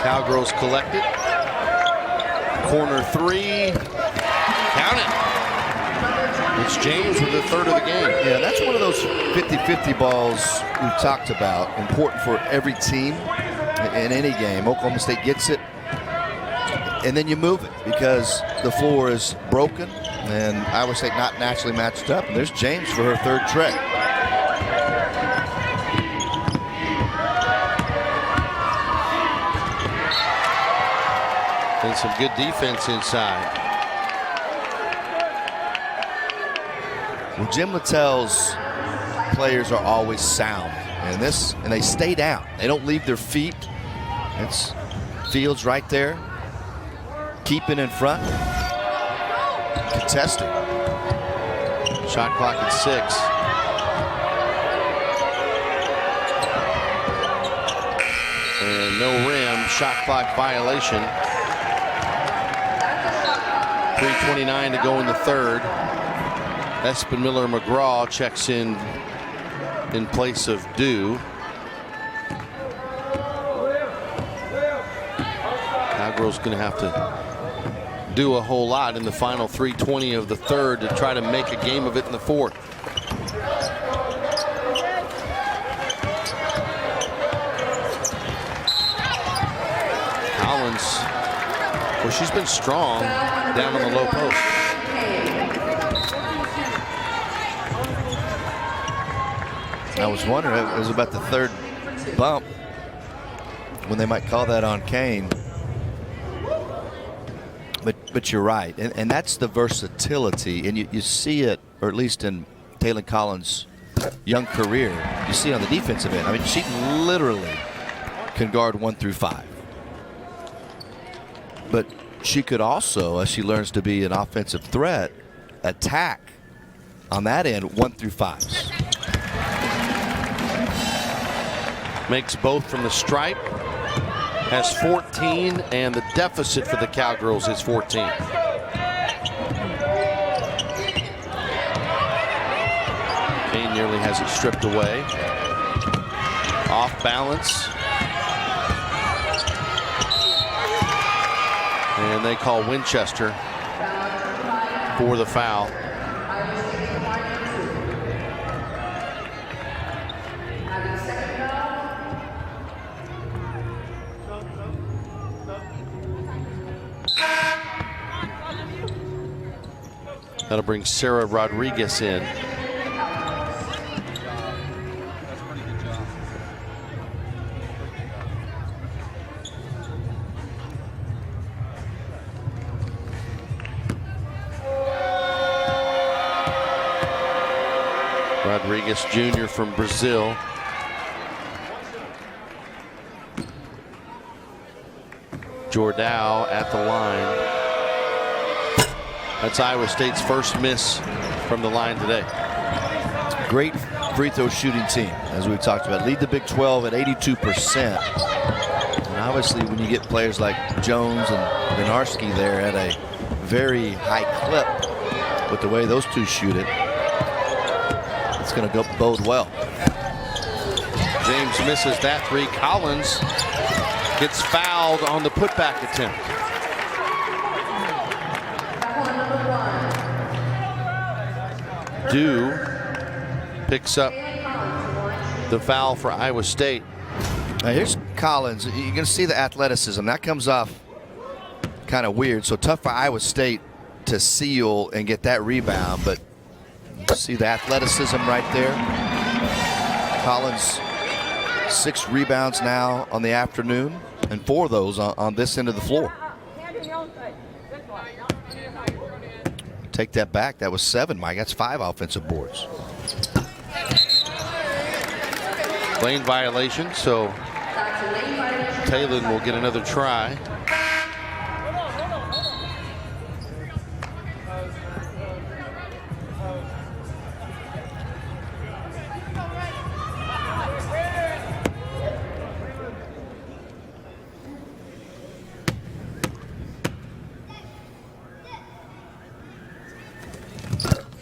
Cowgirls collect it. Corner three. Count it. It's James with the third of the game. Yeah, that's one of those 50-50 balls we've talked about. Important for every team in any game. Oklahoma State gets it, and then you move it because the floor is broken and Iowa State not naturally matched up. And there's James for her third tray. And some good defense inside. Well, Jim Littell's players are always sound, and they stay down. They don't leave their feet. It's Fields right there, keeping in front, contesting. Shot clock at 6. And no rim. Shot clock violation. 3:29 to go in the third. Espen Miller McGraw checks in place of Dew. Cowgirls going to have to do a whole lot in the final 3:20 of the third to try to make a game of it in the fourth. Collins, well, she's been strong down on the low post. I was wondering, it was about the third bump when they might call that on Kane. But you're right, and that's the versatility, and you see it, or at least in Taylor Collins' young career, you see it on the defensive end. I mean, she literally can guard 1 through 5. But she could also, as she learns to be an offensive threat, attack on that end 1 through 5s. Makes both from the stripe. Has 14, and the deficit for the Cowgirls is 14. Kane nearly has it stripped away. Off balance. And they call Winchester for the foul. That'll bring Sarah Rodriguez in. Rodriguez Jr. from Brazil. Jordao at the line. That's Iowa State's first miss from the line today. Great free throw shooting team, as we've talked about. Lead the Big 12 at 82%. And obviously, when you get players like Jones and Benarski there at a very high clip with the way those two shoot it. It's going to go bode well. James misses that three. Collins gets fouled on the putback attempt. Dew picks up the foul for Iowa State. Now here's Collins. You're going to see the athleticism. That comes off kind of weird. So tough for Iowa State to seal and get that rebound. But you see the athleticism right there. Collins, 6 rebounds now on the afternoon, and 4 of those on this end of the floor. Take that back. That was 7, Mike. That's 5 offensive boards. Lane violation, so Talon will get another try.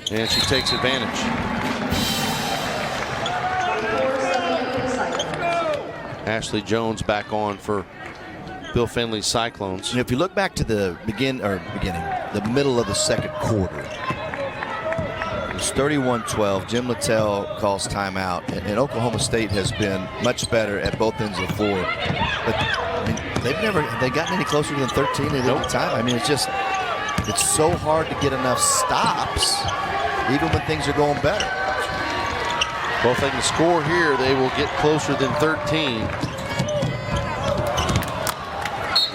And she takes advantage. Ashley Jones back on for Bill Finley's Cyclones. And if you look back to the the middle of the second quarter, it was 31-12. Jim Littell calls timeout, and Oklahoma State has been much better at both ends of the floor. But I mean, they've gotten any closer than 13 at any time. I mean, it's so hard to get enough stops, even when things are going better. Well, if they can score here, they will get closer than 13.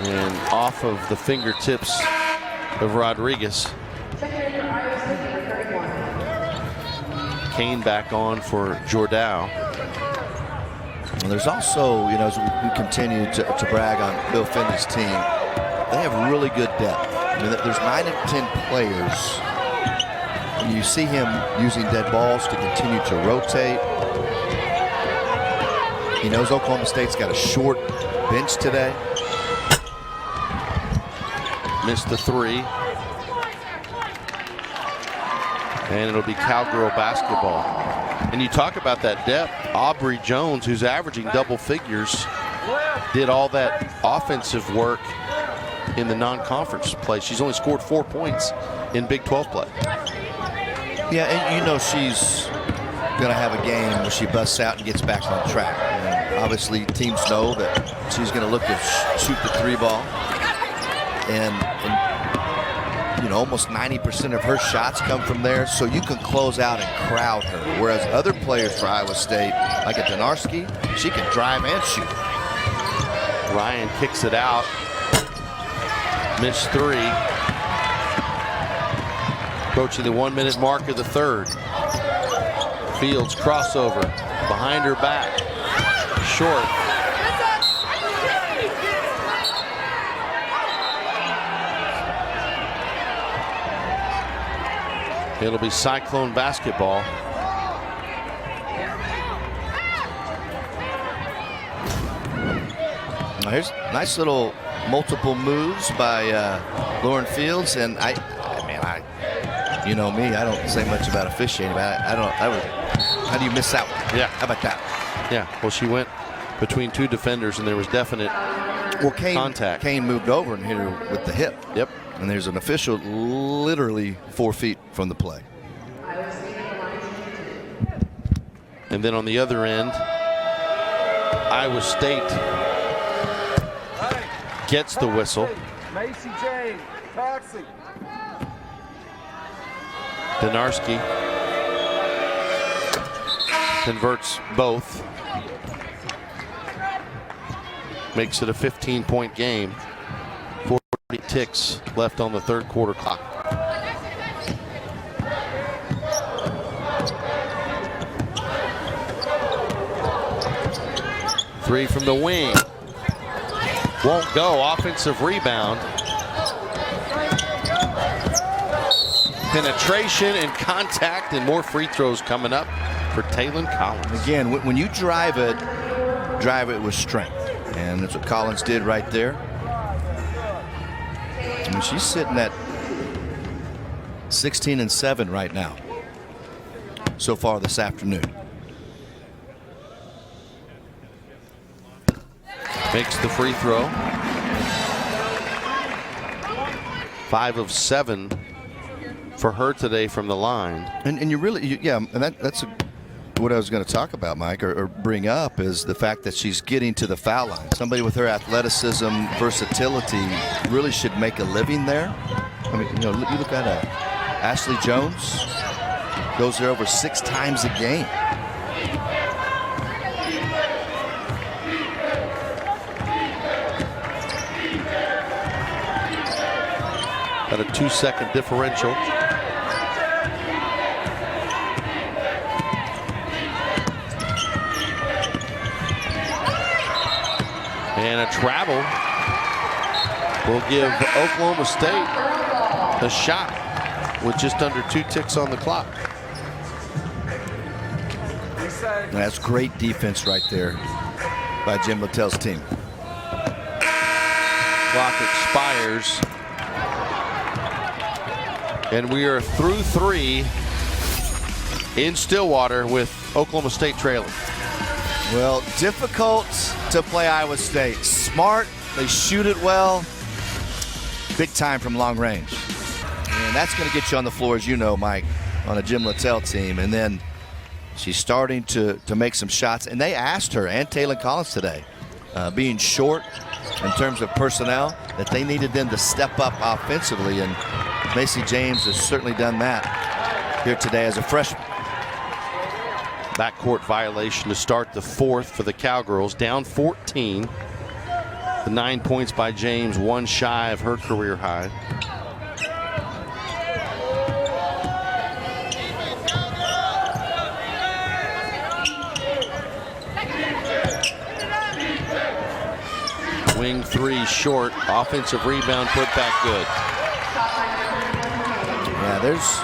And off of the fingertips of Rodriguez. Kane back on for Jordow. And there's also, as we continue to brag on Bill Finley's team, they have really good depth. I mean, there's 9 of 10 players. You see him using dead balls to continue to rotate. He knows Oklahoma State's got a short bench today. Missed the 3. And it'll be Cowgirl basketball. And you talk about that depth. Aubrey Jones, who's averaging double figures, did all that offensive work in the non-conference play. She's only scored 4 points in Big 12 play. Yeah, and she's going to have a game where she busts out and gets back on track. And obviously, teams know that she's going to look to shoot the 3 ball. And almost 90% of her shots come from there, so you can close out and crowd her. Whereas other players for Iowa State, like a Donarski, she can drive and shoot. Ryan kicks it out. Missed 3. Approaching the 1-minute mark of the third. Fields crossover behind her back. Short. It'll be Cyclone basketball. Now here's nice little multiple moves by Lauren Fields, and you know me, I don't say much about officiating, but how do you miss that one? Yeah. How about that? Yeah, well, she went between 2 defenders, and there was definite contact. Kane moved over and hit her with the hip. Yep. And there's an official literally 4 feet from the play. And then on the other end, Iowa State gets the whistle. Macy Jane, taxi. Donarski converts both. Makes it a 15-point game. 40 ticks left on the third quarter clock. Three from the wing. Won't go. Offensive rebound. Penetration and contact, and more free throws coming up for Talon Collins. Again, when you drive it with strength. And that's what Collins did right there. I mean, she's sitting at 16-7 right now so far this afternoon. Makes the free throw. 5 of 7 for her today from the line. And you really, yeah, and that's what I was going to talk about, Mike, or bring up, is the fact that she's getting to the foul line. Somebody with her athleticism, versatility, really should make a living there. I mean, you know, you look at Ashley Jones, goes there over 6 times a game. Got a 2-second differential. And a travel will give Oklahoma State a shot with just under 2 ticks on the clock. That's great defense right there by Jim Littell's team. Clock expires. And we are through 3 in Stillwater with Oklahoma State trailing. Well, difficult to play Iowa State. Smart, they shoot it well. Big time from long range. And that's going to get you on the floor, as you know, Mike, on a Jim Littell team. And then she's starting to make some shots. And they asked her, and Taylor Collins today, being short in terms of personnel, that they needed them to step up offensively. And Macy James has certainly done that here today as a freshman. Backcourt violation to start the 4th for the Cowgirls. Down 14. The 9 points by James, 1 shy of her career high. Wing 3 short. Offensive rebound put back good. Yeah, there's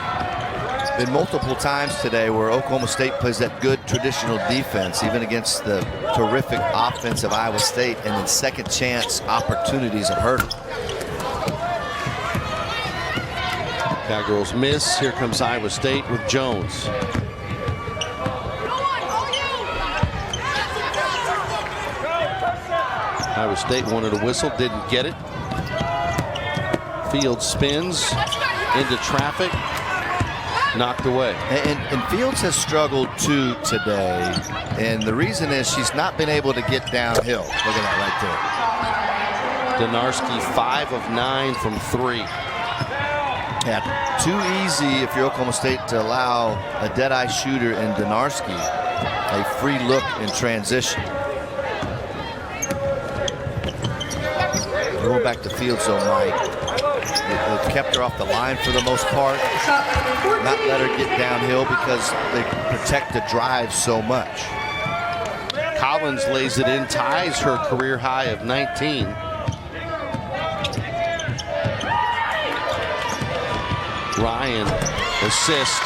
been multiple times today where Oklahoma State plays that good traditional defense, even against the terrific offense of Iowa State, and then second chance opportunities have hurt them. Cowgirls miss. Here comes Iowa State with Jones. Iowa State wanted a whistle, didn't get it. Fields spins into traffic. Knocked away. And Fields has struggled too today, and the reason is she's not been able to get downhill. Look at that right there. Donarski 5 of 9 from 3. Yeah, too easy if you're Oklahoma State to allow a dead-eye shooter in Donarski a free look in transition. Going back to Fields though, Mike. They've kept her off the line for the most part. Not let her get downhill because they protect the drive so much. Collins lays it in, ties her career high of 19. Ryan, assist.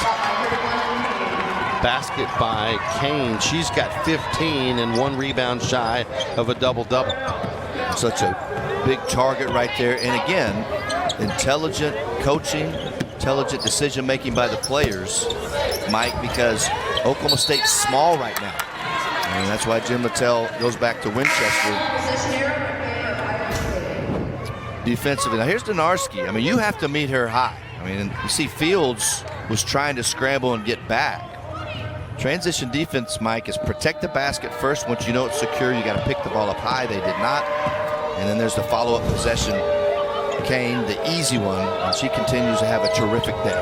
Basket by Kane. She's got 15 and 1 rebound shy of a double-double. Such a big target right there. And again, intelligent coaching, intelligent decision making by the players, Mike, because Oklahoma State's small right now. And that's why Jim Littell goes back to Winchester. Defensively. Now here's Donarski. I mean, you have to meet her high. I mean, you see Fields was trying to scramble and get back. Transition defense, Mike, is protect the basket first. Once you know it's secure, you got to pick the ball up high. They did not. And then there's the follow-up possession. Kane, the easy one, and she continues to have a terrific day.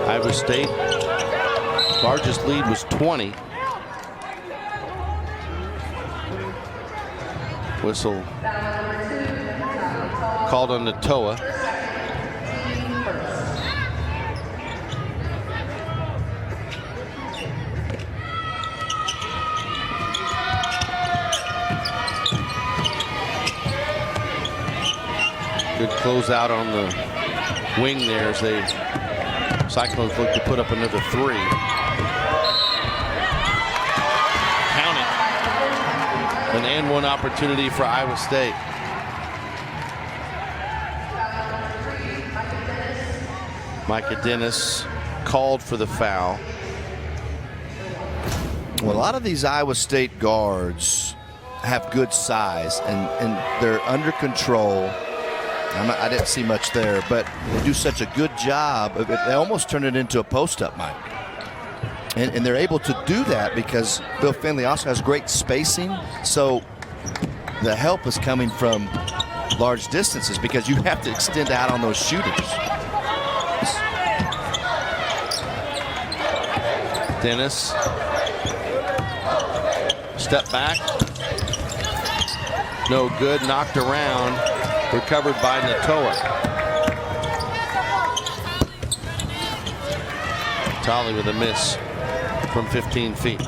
Iowa State, largest lead was 20. Whistle called on Natoa. Good closeout on the wing there as they Cyclones look to put up another 3. Count it. An and one opportunity for Iowa State. Micah Dennis called for the foul. Well, a lot of these Iowa State guards have good size, and they're under control. I didn't see much there, but they do such a good job of it. They almost turn it into a post-up, Mike. And they're able to do that because Bill Finley also has great spacing. So the help is coming from large distances because you have to extend out on those shooters. Dennis. Step back. No good. Knocked around. Recovered by Natoa. Tolley with a miss from 15 feet.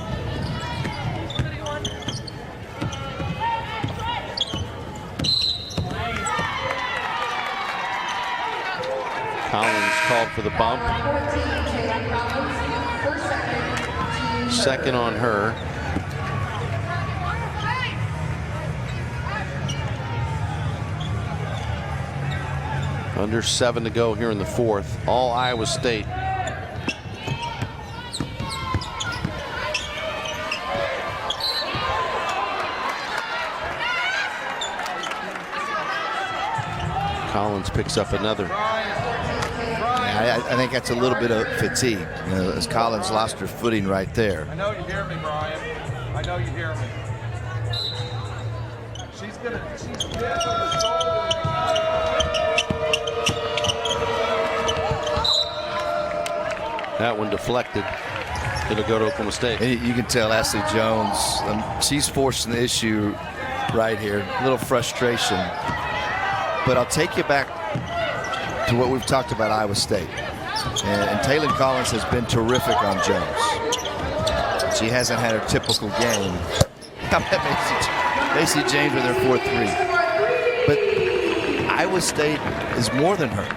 Collins called for the bump. Second on her. Under 7 to go here in the fourth. All Iowa State. Collins picks up another. I think that's a little bit of fatigue, you know, as Collins lost her footing right there. I know you hear me, Brian. I know you hear me. She's dead on the shoulder. That one deflected. It'll go to Oklahoma State. And you can tell Ashley Jones, she's forcing the issue right here. A little frustration. But I'll take you back to what we've talked about Iowa State. And Taylor Collins has been terrific on Jones. She hasn't had her typical game. How about Macy James with her 4-3. But Iowa State is more than her.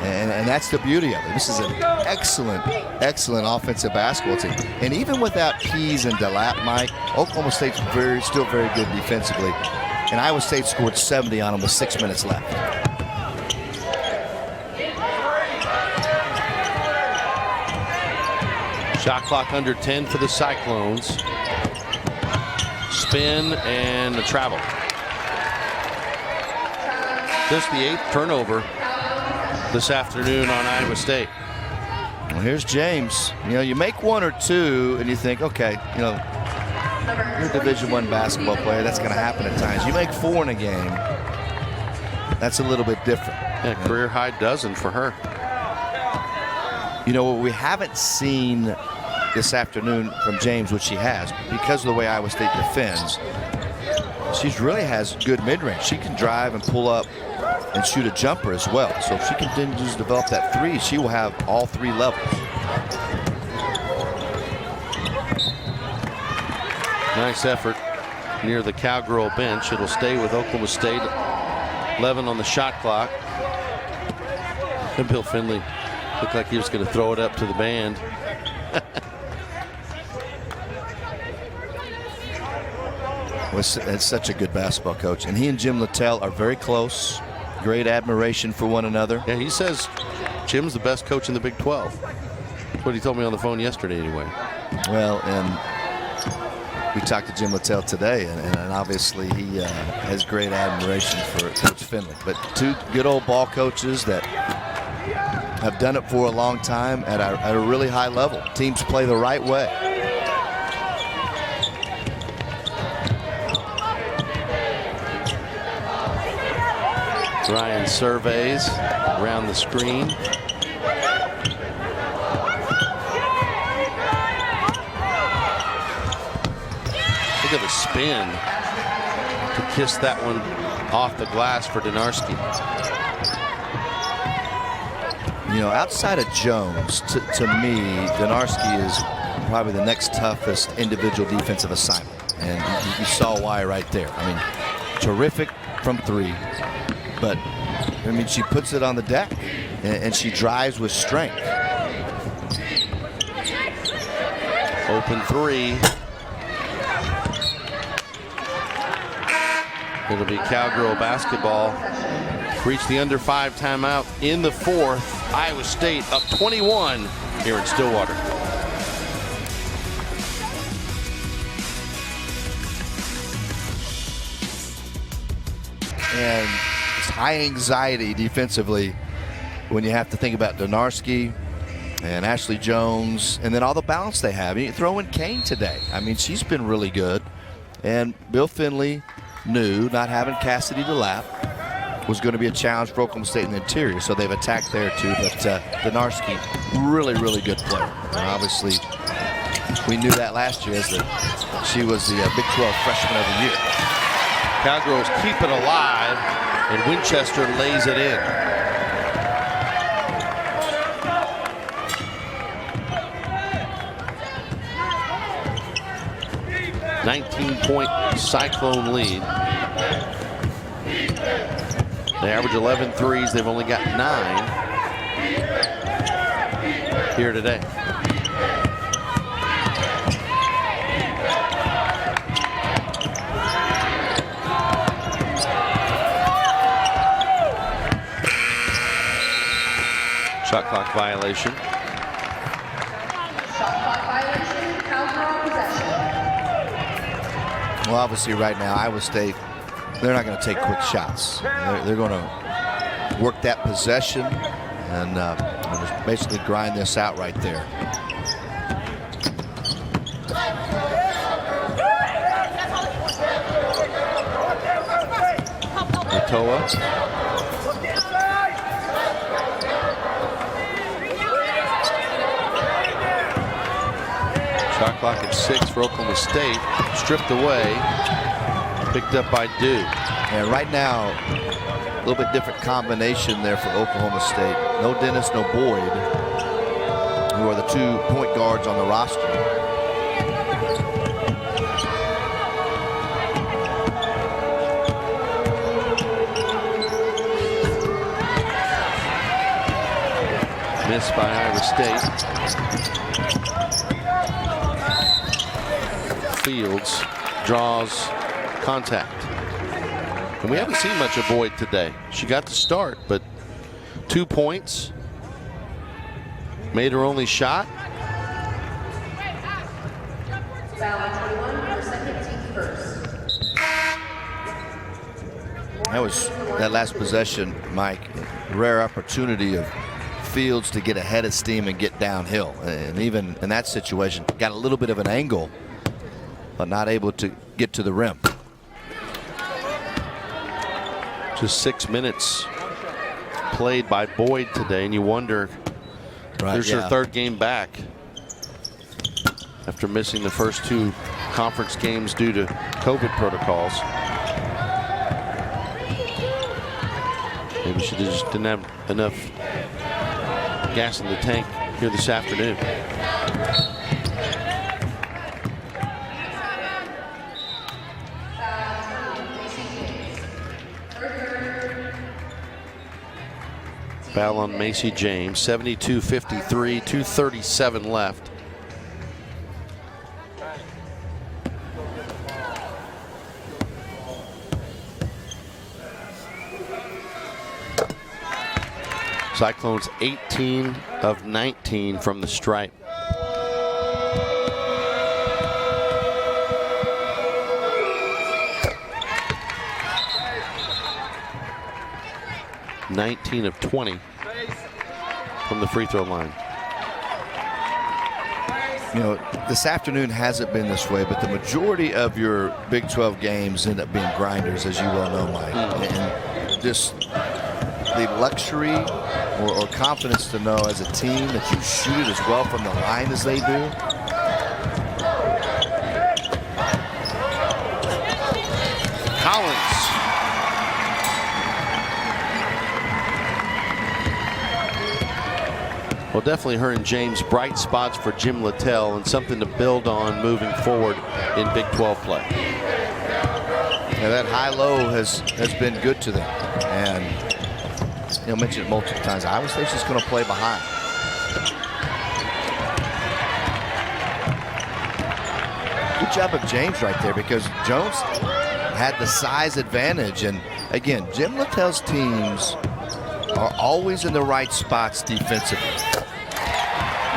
And that's the beauty of it. This is an excellent, excellent offensive basketball team. And even without Pease and DeLapp, Mike, Oklahoma State's still very good defensively. And Iowa State scored 70 on them with 6 minutes left. Shot clock under 10 for the Cyclones. Spin and the travel. Just the 8th turnover this afternoon on Iowa State. Well, here's James. You know, you make 1 or 2 and you think, okay, you know, you're a Division I basketball player. That's going to happen at times. You make 4 in a game, that's a little bit different. Yeah, career high dozen for her. You know, what we haven't seen this afternoon from James, which she has, because of the way Iowa State defends, she really has good mid-range. She can drive and pull up and shoot a jumper as well. So if she continues to develop that 3, she will have all 3 levels. Nice effort near the Cowgirl bench. It'll stay with Oklahoma State. 11 on the shot clock. And Bill Finley looked like he was going to throw it up to the band. It's such a good basketball coach. And he and Jim Littell are very close. Great admiration for one another. Yeah, he says Jim's the best coach in the Big 12. That's what he told me on the phone yesterday anyway. Well, and we talked to Jim Littell today, and obviously he has great admiration for Coach Finley. But 2 good old ball coaches that have done it for a long time at a really high level. Teams play the right way. Ryan surveys around the screen. Look at the spin to kiss that one off the glass for Donarski. You know, outside of Jones, to me, Donarski is probably the next toughest individual defensive assignment. And you saw why right there. I mean, terrific from 3. But, I mean, she puts it on the deck, and she drives with strength. Open 3. It'll be Cowgirl basketball Reached the under 5 timeout in the 4th. Iowa State up 21 here in Stillwater. And it's high anxiety defensively when you have to think about Donarski and Ashley Jones and then all the balance they have. You throw in Kane today. I mean, she's been really good. And Bill Finley knew not having Cassidy to lap was going to be a challenge for Oklahoma State in the interior. So they've attacked there too. But Donarski, really, really good player. And obviously, we knew that last year as that she was the Big 12 Freshman of the Year. Cowgirls keep it alive, and Winchester lays it in. A 19-point Cyclone lead. They average 11 threes. They've only got 9 here today. Shot clock violation. Well, obviously right now, Iowa State, they're not going to take quick shots. They're going to work that possession and just basically grind this out right there. Matoa. Shot clock at 6 for Oklahoma State. Stripped away. Picked up by Duke. And right now, a little bit different combination there for Oklahoma State. No Dennis, no Boyd, who are the 2 point guards on the roster. Missed by Iowa State. Fields draws contact. And we haven't seen much of Boyd today. She got the start, but 2 points. Made her only shot. That was that last possession, Mike. Rare opportunity of Fields to get ahead of steam and get downhill. And even in that situation, got a little bit of an angle, but not able to get to the rim. Just 6 minutes played by Boyd today, and you wonder, there's her 3rd game back after missing the first 2 conference games due to COVID protocols. Maybe she just didn't have enough gas in the tank here this afternoon. Foul on Macy James. 72-53, 2:37 left. Cyclones 18 of 19 from the stripe. (19 of 20) from the free throw line. You know, this afternoon hasn't been this way, but the majority of your Big 12 games end up being grinders, as you well know, Mike. And just the luxury or confidence to know as a team that you shoot it as well from the line as they do. Collins. Well, definitely her and James bright spots for Jim Littell and something to build on moving forward in Big 12 play. Yeah, that high-low has been good to them. And you know, mentioned it multiple times. Iowa State's just going to play behind. Good job of James right there, because Jones had the size advantage. And again, Jim Littell's teams are always in the right spots defensively.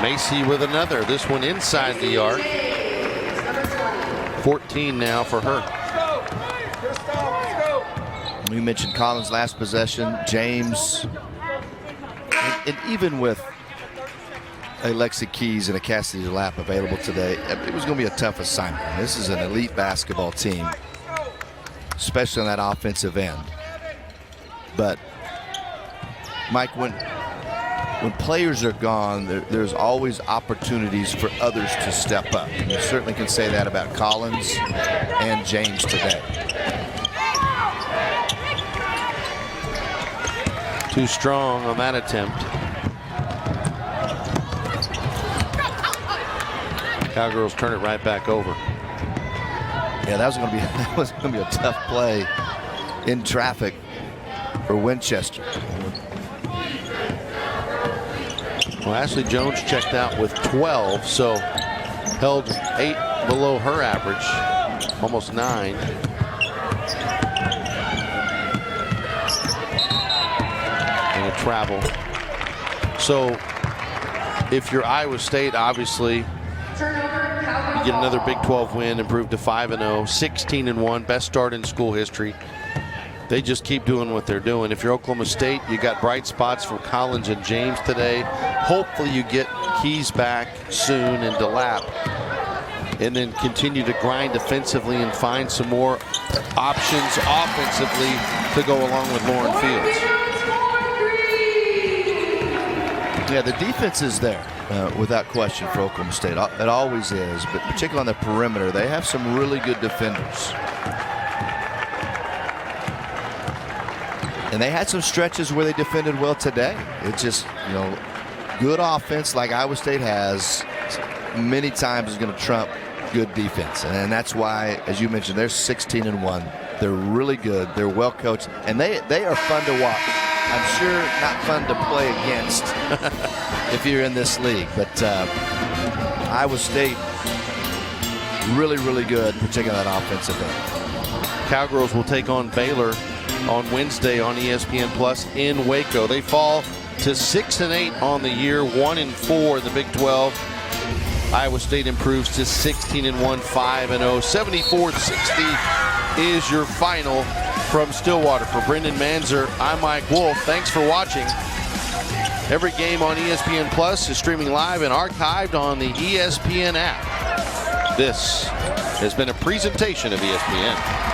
Macy with another. This one inside the arc. 14 now for her. We mentioned Collins' last possession. James, and even with a Lexi Keys and a Cassidy Lap available today, it was going to be a tough assignment. This is an elite basketball team, especially on that offensive end. But Mike, when players are gone, there's always opportunities for others to step up. And you certainly can say that about Collins and James today. Too strong on that attempt. Cowgirls turn it right back over. Yeah, that was going to be a tough play in traffic for Winchester. Well, Ashley Jones checked out with 12, so held 8 below her average, almost 9. And a travel. So if you're Iowa State, obviously, you get another Big 12 win, improve to 5-0, 16-1, best start in school history. They just keep doing what they're doing. If you're Oklahoma State, you got bright spots from Collins and James today. Hopefully you get Keys back soon and DeLapp, and then continue to grind defensively and find some more options offensively to go along with Lauren Fields. Yeah, the defense is there without question for Oklahoma State. It always is, but particularly on the perimeter, they have some really good defenders. And they had some stretches where they defended well today. It's just, you know, good offense like Iowa State has many times is going to trump good defense. And that's why, as you mentioned, they're 16-1. They're really good. They're well coached. And they are fun to watch. I'm sure not fun to play against if you're in this league. But Iowa State, really, really good, particularly on that offensive end. Cowgirls will take on Baylor on Wednesday on ESPN Plus in Waco. They fall to 6-8 on the year, 1-4 in the Big 12. Iowa State improves to 16-1, 5-0. 74-60 is your final from Stillwater. For Brendan Manzer, I'm Mike Wolf. Thanks for watching. Every game on ESPN Plus is streaming live and archived on the ESPN app. This has been a presentation of ESPN.